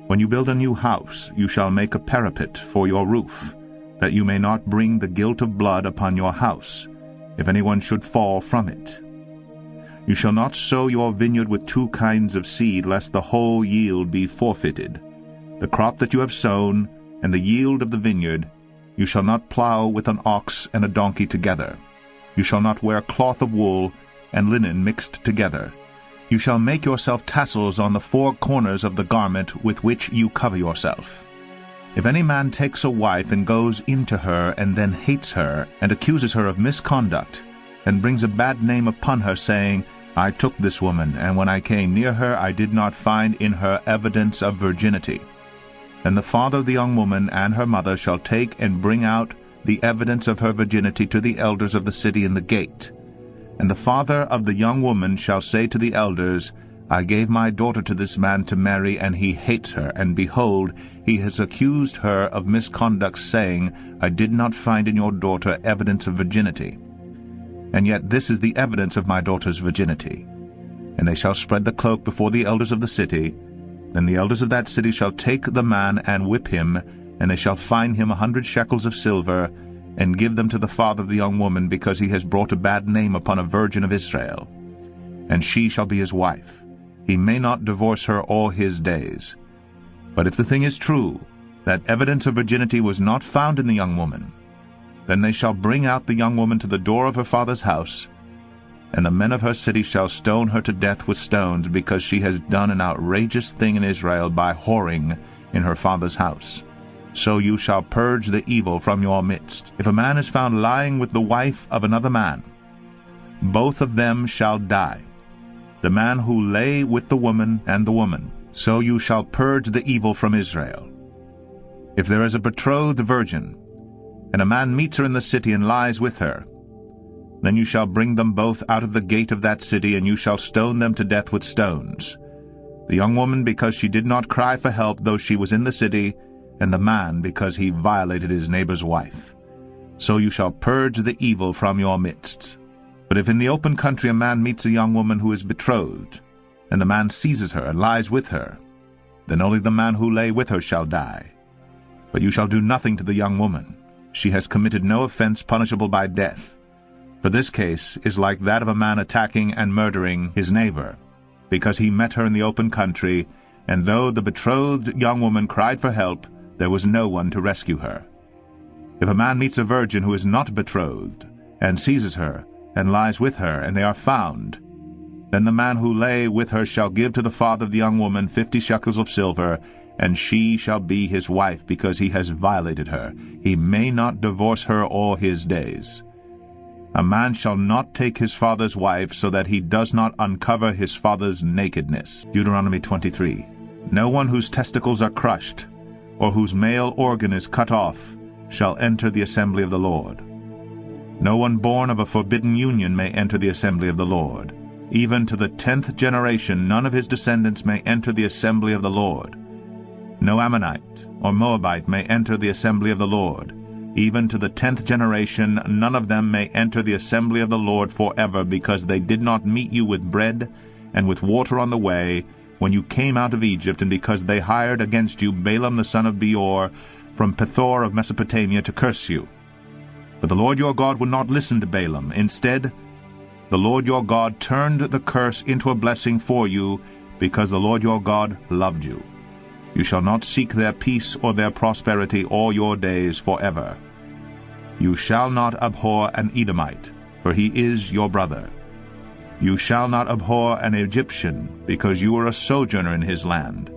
When you build a new house, you shall make a parapet for your roof, that you may not bring the guilt of blood upon your house, if anyone should fall from it. You shall not sow your vineyard with two kinds of seed, lest the whole yield be forfeited. The crop that you have sown, and the yield of the vineyard, you shall not plow with an ox and a donkey together. You shall not wear cloth of wool and linen mixed together. You shall make yourself tassels on the four corners of the garment with which you cover yourself. If any man takes a wife and goes into her and then hates her, and accuses her of misconduct, and brings a bad name upon her, saying, I took this woman, and when I came near her I did not find in her evidence of virginity, then the father of the young woman and her mother shall take and bring out the evidence of her virginity to the elders of the city in the gate. And the father of the young woman shall say to the elders, I gave my daughter to this man to marry, and he hates her, and behold, he has accused her of misconduct, saying, I did not find in your daughter evidence of virginity. And yet this is the evidence of my daughter's virginity. And they shall spread the cloak before the elders of the city. Then the elders of that city shall take the man and whip him, and they shall fine him 100 shekels of silver, and give them to the father of the young woman, because he has brought a bad name upon a virgin of Israel. And she shall be his wife. He may not divorce her all his days. But if the thing is true, that evidence of virginity was not found in the young woman, then they shall bring out the young woman to the door of her father's house, and the men of her city shall stone her to death with stones, because she has done an outrageous thing in Israel by whoring in her father's house. So you shall purge the evil from your midst. If a man is found lying with the wife of another man, both of them shall die, the man who lay with the woman and the woman. So you shall purge the evil from Israel. If there is a betrothed virgin, and a man meets her in the city and lies with her, then you shall bring them both out of the gate of that city, and you shall stone them to death with stones, the young woman because she did not cry for help though she was in the city, and the man because he violated his neighbor's wife. So you shall purge the evil from your midst. But if in the open country a man meets a young woman who is betrothed, and the man seizes her and lies with her, then only the man who lay with her shall die. But you shall do nothing to the young woman. She has committed no offense punishable by death. For this case is like that of a man attacking and murdering his neighbor, because he met her in the open country, and though the betrothed young woman cried for help, there was no one to rescue her. If a man meets a virgin who is not betrothed, and seizes her, and lies with her, and they are found, then the man who lay with her shall give to the father of the young woman 50 shekels of silver, and she shall be his wife, because he has violated her. He may not divorce her all his days. A man shall not take his father's wife, so that he does not uncover his father's nakedness. Deuteronomy 23. No one whose testicles are crushed, or whose male organ is cut off, shall enter the assembly of the Lord. No one born of a forbidden union may enter the assembly of the Lord. Even to the 10th generation none of his descendants may enter the assembly of the Lord. No Ammonite or Moabite may enter the assembly of the Lord. Even to the 10th generation none of them may enter the assembly of the Lord forever, because they did not meet you with bread and with water on the way when you came out of Egypt, and because they hired against you Balaam the son of Beor from Pethor of Mesopotamia to curse you. But the Lord your God would not listen to Balaam. Instead, the Lord your God turned the curse into a blessing for you, because the Lord your God loved you. You shall not seek their peace or their prosperity all your days forever. You shall not abhor an Edomite, for he is your brother. You shall not abhor an Egyptian, because you are a sojourner in his land.